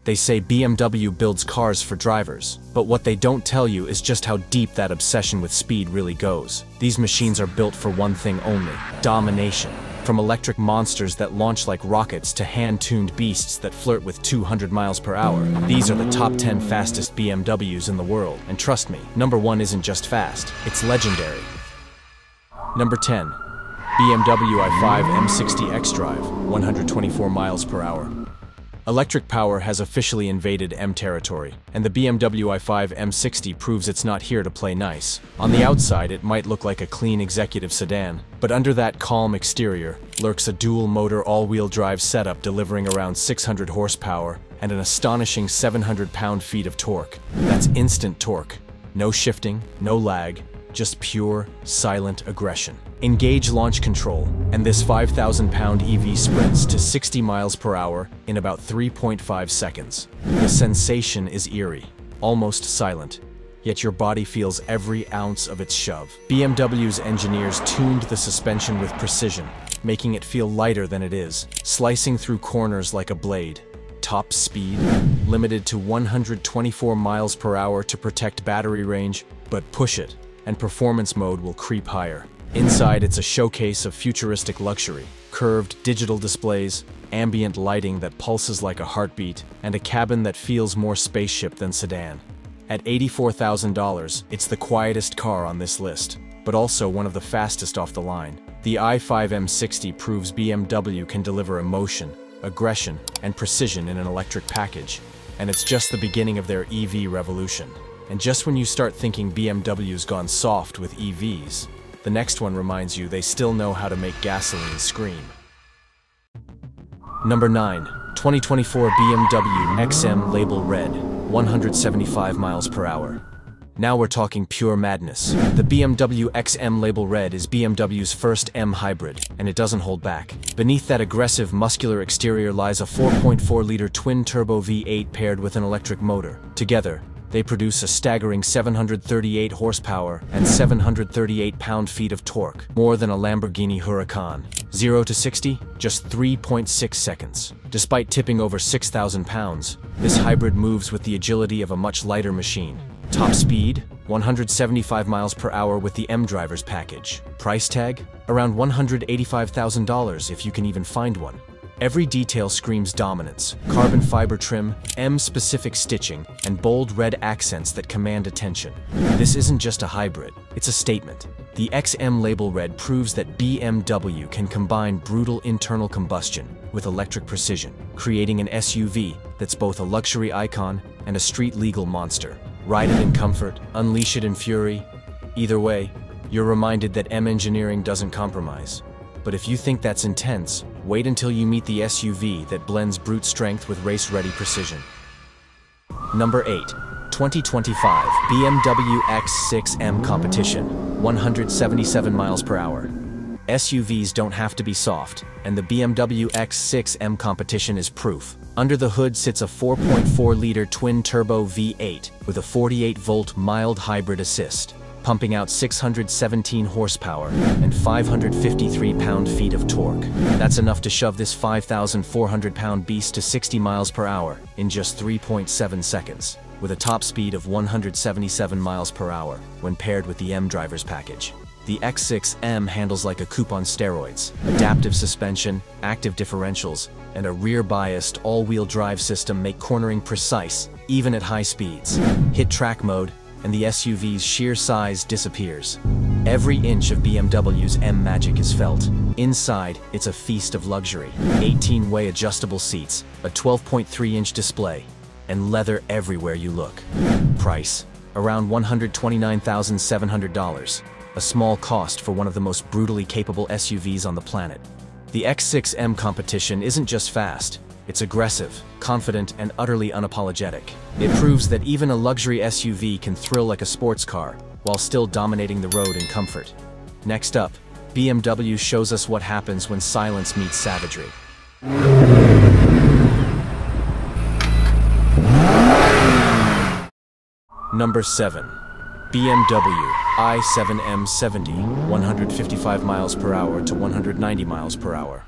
They say BMW builds cars for drivers, but what they don't tell you is just how deep that obsession with speed really goes. These machines are built for one thing only: domination. From electric monsters that launch like rockets to hand-tuned beasts that flirt with 200 miles per hour. These are the top 10 fastest BMWs in the world, and trust me, number 1 isn't just fast, it's legendary. Number 10. BMW i5 M60 xDrive, 124 miles per hour. Electric power has officially invaded M territory, and the BMW i5 M60 proves it's not here to play nice. On the outside, it might look like a clean executive sedan, but under that calm exterior lurks a dual-motor all-wheel drive setup delivering around 600 horsepower and an astonishing 700 pound-feet of torque. That's instant torque. No shifting, no lag, just pure, silent aggression. Engage launch control, and this 5,000-pound EV sprints to 60 miles per hour in about 3.5 seconds. The sensation is eerie, almost silent, yet your body feels every ounce of its shove. BMW's engineers tuned the suspension with precision, making it feel lighter than it is, slicing through corners like a blade. Top speed, limited to 124 miles per hour to protect battery range, but push it, and performance mode will creep higher. Inside, it's a showcase of futuristic luxury, curved digital displays, ambient lighting that pulses like a heartbeat, and a cabin that feels more spaceship than sedan. At $84,000, it's the quietest car on this list, but also one of the fastest off the line. The i5 M60 proves BMW can deliver emotion, aggression, and precision in an electric package, and it's just the beginning of their EV revolution. And just when you start thinking BMW's gone soft with EVs, the next one reminds you they still know how to make gasoline scream. Number 9. 2024 BMW XM Label Red, 175 miles per hour. Now we're talking pure madness. The BMW XM Label Red is BMW's first M hybrid, and it doesn't hold back. Beneath that aggressive, muscular exterior lies a 4.4-liter twin-turbo V8 paired with an electric motor. Together, they produce a staggering 738 horsepower and 738 pound-feet of torque, more than a Lamborghini Huracan. 0 to 60, just 3.6 seconds. Despite tipping over 6,000 pounds, this hybrid moves with the agility of a much lighter machine. Top speed, 175 miles per hour with the M Drivers package. Price tag, around $185,000 if you can even find one. Every detail screams dominance: carbon fiber trim, M-specific stitching, and bold red accents that command attention. This isn't just a hybrid, it's a statement. The XM Label Red proves that BMW can combine brutal internal combustion with electric precision, creating an SUV that's both a luxury icon and a street-legal monster. Ride it in comfort, unleash it in fury. Either way, you're reminded that M engineering doesn't compromise. But if you think that's intense, wait until you meet the SUV that blends brute strength with race-ready precision. Number 8. 2025 BMW X6 M Competition, 177 miles per hour. SUVs don't have to be soft, and the BMW X6 M Competition is proof. Under the hood sits a 4.4-liter twin-turbo V8 with a 48-volt mild hybrid assist, pumping out 617 horsepower and 553 pound-feet of torque. That's enough to shove this 5,400-pound beast to 60 miles per hour in just 3.7 seconds, with a top speed of 177 miles per hour when paired with the M Drivers package. The X6M handles like a coupe on steroids. Adaptive suspension, active differentials, and a rear-biased all-wheel drive system make cornering precise, even at high speeds. Hit track mode, and the SUV's sheer size disappears. Every inch of BMW's M magic is felt. Inside, it's a feast of luxury. 18-way adjustable seats, a 12.3-inch display, and leather everywhere you look. Price, around $129,700. A small cost for one of the most brutally capable SUVs on the planet. The X6M Competition isn't just fast, it's aggressive, confident, and utterly unapologetic. It proves that even a luxury SUV can thrill like a sports car, while still dominating the road in comfort. Next up, BMW shows us what happens when silence meets savagery. Number 7. BMW i7 M70, 155 miles per hour to 190 miles per hour.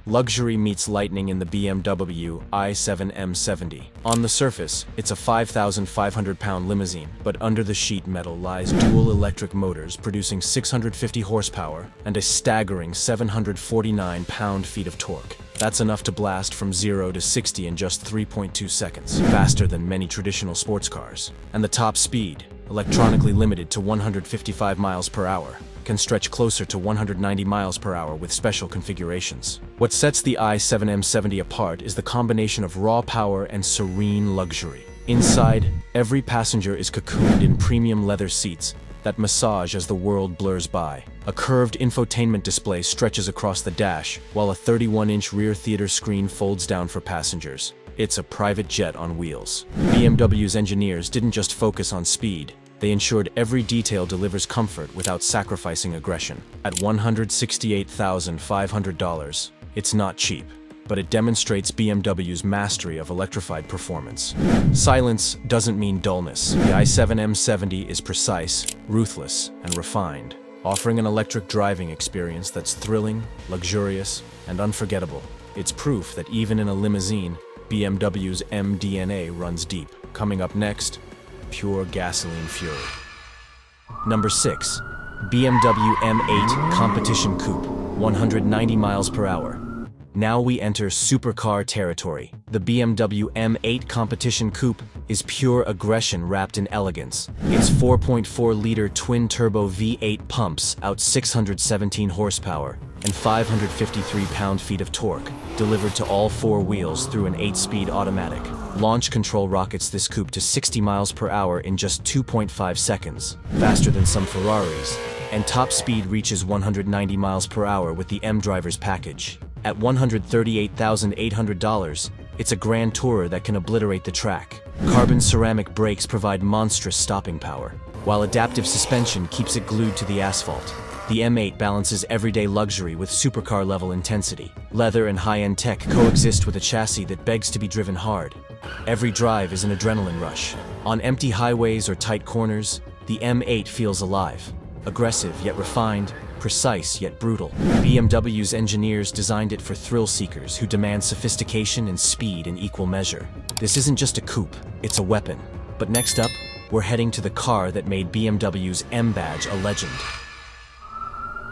Luxury meets lightning in the BMW i7 M70. On the surface, it's a 5,500-pound limousine, but under the sheet metal lies dual electric motors producing 650 horsepower and a staggering 749 pound-feet of torque. That's enough to blast from 0 to 60 in just 3.2 seconds, faster than many traditional sports cars. And the top speed, electronically limited to 155 miles per hour, can stretch closer to 190 miles per hour with special configurations. What sets the i7 M70 apart is the combination of raw power and serene luxury. Inside, every passenger is cocooned in premium leather seats that massage as the world blurs by. A curved infotainment display stretches across the dash, while a 31-inch rear theater screen folds down for passengers. It's a private jet on wheels. BMW's engineers didn't just focus on speed. They ensured every detail delivers comfort without sacrificing aggression. At $168,500, it's not cheap, but it demonstrates BMW's mastery of electrified performance. Silence doesn't mean dullness. The i7 M70 is precise, ruthless, and refined, offering an electric driving experience that's thrilling, luxurious, and unforgettable. It's proof that even in a limousine, BMW's mDNA runs deep. Coming up next, pure gasoline fury. Number 6. BMW M8 Competition Coupe, 190 miles per hour. Now we enter supercar territory. The BMW M8 Competition Coupe is pure aggression wrapped in elegance. Its 4.4-liter twin-turbo V8 pumps out 617 horsepower and 553 pound-feet of torque, delivered to all four wheels through an 8-speed automatic. Launch control rockets this coupe to 60 miles per hour in just 2.5 seconds, faster than some Ferraris, and top speed reaches 190 miles per hour with the M-Drivers package. At $138,800, it's a grand tourer that can obliterate the track. Carbon ceramic brakes provide monstrous stopping power, while adaptive suspension keeps it glued to the asphalt. The M8 balances everyday luxury with supercar-level intensity. Leather and high-end tech coexist with a chassis that begs to be driven hard. Every drive is an adrenaline rush. On empty highways or tight corners, the M8 feels alive. Aggressive yet refined, precise yet brutal. BMW's engineers designed it for thrill seekers who demand sophistication and speed in equal measure. This isn't just a coupe, it's a weapon. But next up, we're heading to the car that made BMW's M badge a legend.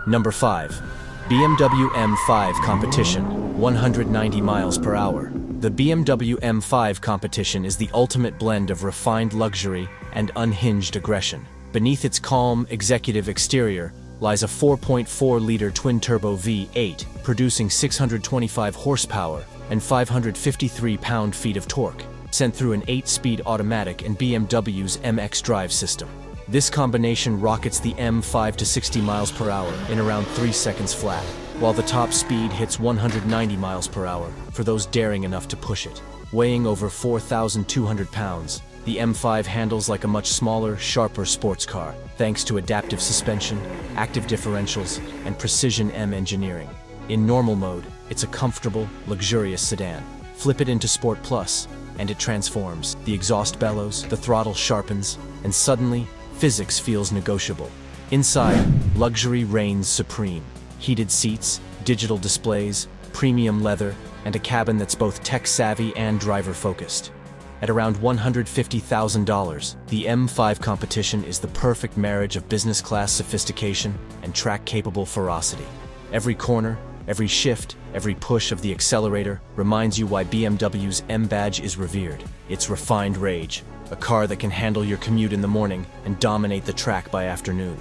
Number 5. BMW M5 Competition, 190 miles per hour. The BMW M5 Competition is the ultimate blend of refined luxury and unhinged aggression. Beneath its calm, executive exterior lies a 4.4-liter twin-turbo V8, producing 625 horsepower and 553 pound-feet of torque, sent through an 8-speed automatic and BMW's MX drive system. This combination rockets the M5 to 60 miles per hour in around 3 seconds flat, while the top speed hits 190 miles per hour for those daring enough to push it. Weighing over 4,200 pounds, the M5 handles like a much smaller, sharper sports car, thanks to adaptive suspension, active differentials, and precision M engineering. In normal mode, it's a comfortable, luxurious sedan. Flip it into Sport Plus, and it transforms. The exhaust bellows, the throttle sharpens, and suddenly, physics feels negotiable. Inside, luxury reigns supreme. Heated seats, digital displays, premium leather, and a cabin that's both tech-savvy and driver-focused. At around $150,000, the M5 Competition is the perfect marriage of business-class sophistication and track-capable ferocity. Every corner, every shift, every push of the accelerator reminds you why BMW's M badge is revered. It's refined rage, a car that can handle your commute in the morning and dominate the track by afternoon.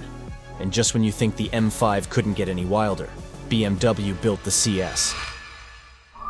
And just when you think the M5 couldn't get any wilder, BMW built the CS.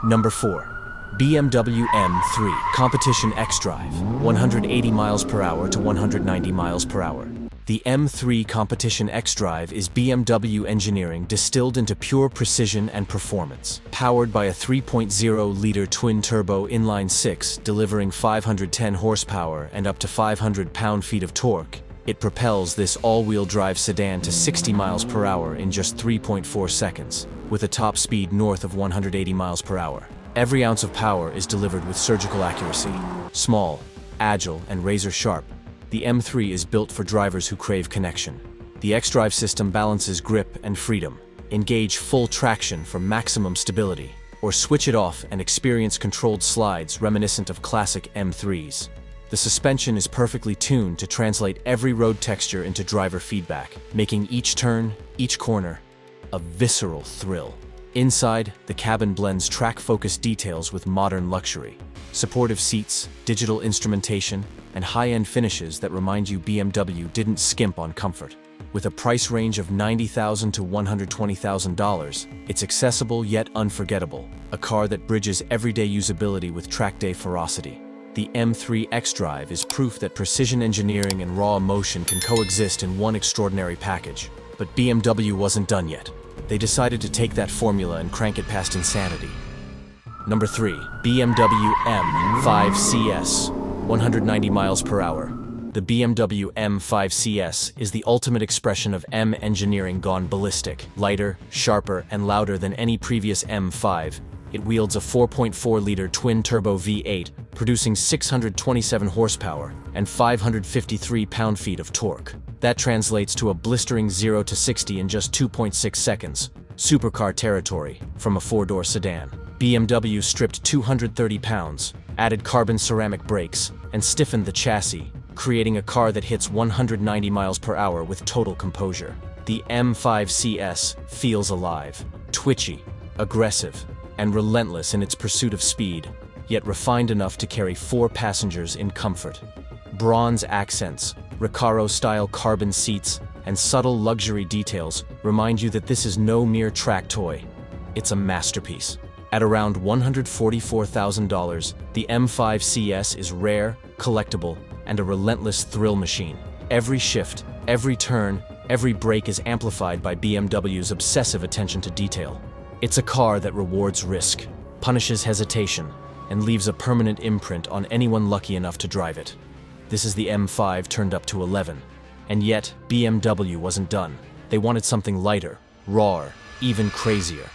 Number 4. BMW M3 Competition X-Drive, 180 miles per hour to 190 miles per hour. The M3 Competition X-Drive is BMW engineering distilled into pure precision and performance. Powered by a 3.0-liter twin-turbo inline-six, delivering 510 horsepower and up to 500 pound-feet of torque, it propels this all-wheel drive sedan to 60 miles per hour in just 3.4 seconds, with a top speed north of 180 miles per hour. Every ounce of power is delivered with surgical accuracy. Small, agile, and razor-sharp, the M3 is built for drivers who crave connection. The X-Drive system balances grip and freedom. Engage full traction for maximum stability. or switch it off and experience controlled slides reminiscent of classic M3s. The suspension is perfectly tuned to translate every road texture into driver feedback, making each turn, each corner, a visceral thrill. Inside, the cabin blends track-focused details with modern luxury. Supportive seats, digital instrumentation, and high-end finishes that remind you BMW didn't skimp on comfort. With a price range of $90,000 to $120,000, it's accessible yet unforgettable, a car that bridges everyday usability with track-day ferocity. The M3 xDrive is proof that precision engineering and raw emotion can coexist in one extraordinary package. But BMW wasn't done yet. They decided to take that formula and crank it past insanity. Number 3. BMW M5 CS, 190 miles per hour. The BMW M5 CS is the ultimate expression of M engineering gone ballistic. Lighter, sharper, and louder than any previous M5, it wields a 4.4-liter twin-turbo V8, producing 627 horsepower and 553 pound-feet of torque. That translates to a blistering 0 to 60 in just 2.6 seconds. Supercar territory from a four-door sedan. BMW stripped 230 pounds, added carbon ceramic brakes, and stiffened the chassis, creating a car that hits 190 miles per hour with total composure. The M5 CS feels alive, twitchy, aggressive, and relentless in its pursuit of speed, yet refined enough to carry 4 passengers in comfort. Bronze accents, Recaro-style carbon seats, and subtle luxury details remind you that this is no mere track toy. It's a masterpiece. At around $144,000, the M5 CS is rare, collectible, and a relentless thrill machine. Every shift, every turn, every brake is amplified by BMW's obsessive attention to detail. It's a car that rewards risk, punishes hesitation, and leaves a permanent imprint on anyone lucky enough to drive it. This is the M5 turned up to 11. And yet, BMW wasn't done. They wanted something lighter, rawer, even crazier.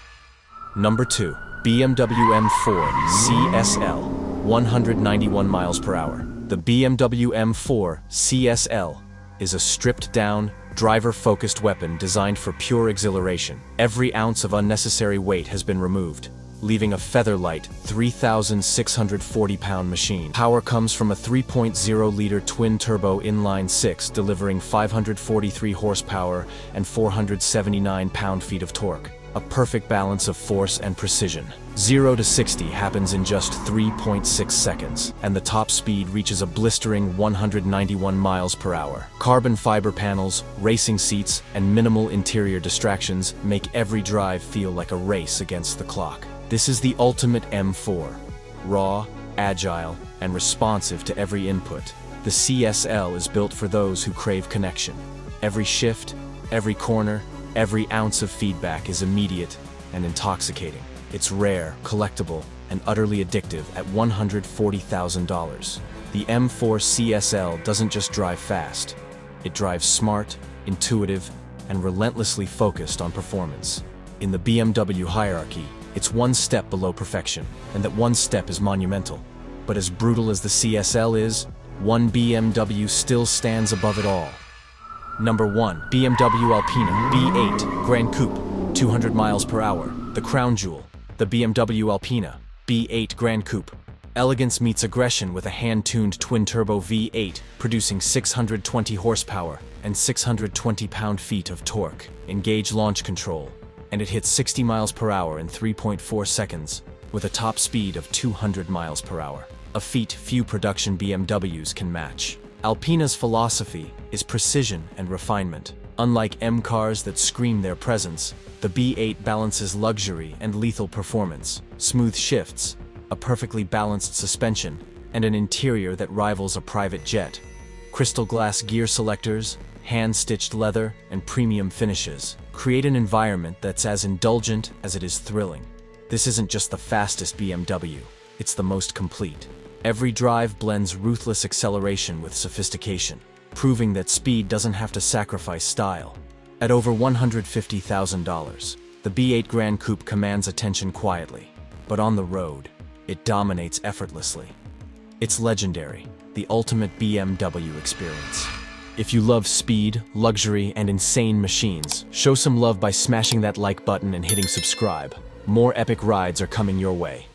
Number 2. BMW M4 CSL, 191 miles per hour. The BMW M4 CSL is a stripped-down, driver-focused weapon designed for pure exhilaration. Every ounce of unnecessary weight has been removed, leaving a feather-light, 3,640-pound machine. Power comes from a 3.0-liter twin-turbo inline-6, delivering 543 horsepower and 479 pound-feet of torque. A perfect balance of force and precision. 0 to 60 happens in just 3.6 seconds, and the top speed reaches a blistering 191 miles per hour. Carbon fiber panels, racing seats, and minimal interior distractions make every drive feel like a race against the clock. This is the ultimate M4. Raw, agile, and responsive to every input. The CSL is built for those who crave connection. Every shift, every corner, every ounce of feedback is immediate and intoxicating. It's rare, collectible, and utterly addictive at $140,000. The M4 CSL doesn't just drive fast. It drives smart, intuitive, and relentlessly focused on performance. In the BMW hierarchy, it's one step below perfection, and that one step is monumental. But as brutal as the CSL is, one BMW still stands above it all. Number 1. BMW Alpina B8 Gran Coupe, 200 miles per hour. The crown jewel, the BMW Alpina B8 Gran Coupe. Elegance meets aggression with a hand-tuned twin-turbo V8, producing 620 horsepower and 620 pound-feet of torque. Engage launch control, and it hits 60 miles per hour in 3.4 seconds, with a top speed of 200 miles per hour. A feat few production BMWs can match. Alpina's philosophy is precision and refinement. Unlike M cars that scream their presence, the B8 balances luxury and lethal performance, smooth shifts, a perfectly balanced suspension, and an interior that rivals a private jet. Crystal glass gear selectors, hand-stitched leather, and premium finishes create an environment that's as indulgent as it is thrilling. This isn't just the fastest BMW, it's the most complete. Every drive blends ruthless acceleration with sophistication, proving that speed doesn't have to sacrifice style. At over $150,000, the B8 Gran Coupe commands attention quietly, but on the road, it dominates effortlessly. It's legendary, the ultimate BMW experience. If you love speed, luxury, and insane machines, show some love by smashing that like button and hitting subscribe. More epic rides are coming your way.